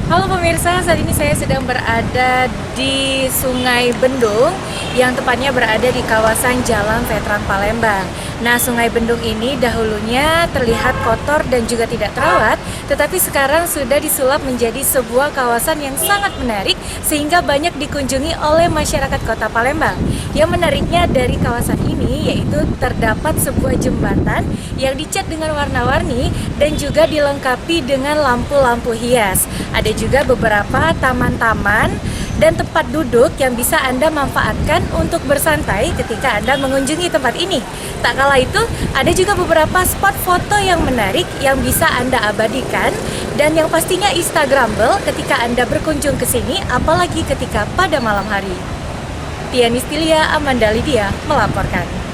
Halo pemirsa, saat ini saya sedang berada di Sungai Bendung yang tepatnya berada di kawasan Jalan Veteran Palembang. Nah, Sungai Bendung ini dahulunya terlihat kotor dan juga tidak terawat, tetapi sekarang sudah disulap menjadi sebuah kawasan yang sangat menarik sehingga banyak dikunjungi oleh masyarakat Kota Palembang. Yang menariknya dari kawasan ini yaitu terdapat sebuah jembatan yang dicat dengan warna-warni dan juga dilengkapi dengan lampu-lampu hias. Ada juga beberapa taman-taman dan tempat duduk yang bisa Anda manfaatkan untuk bersantai ketika Anda mengunjungi tempat ini. Tak kalah itu, ada juga beberapa spot foto yang menarik yang bisa Anda abadikan dan yang pastinya Instagramable ketika Anda berkunjung ke sini, apalagi ketika pada malam hari. Tiani Stilia, Amanda Lydia melaporkan.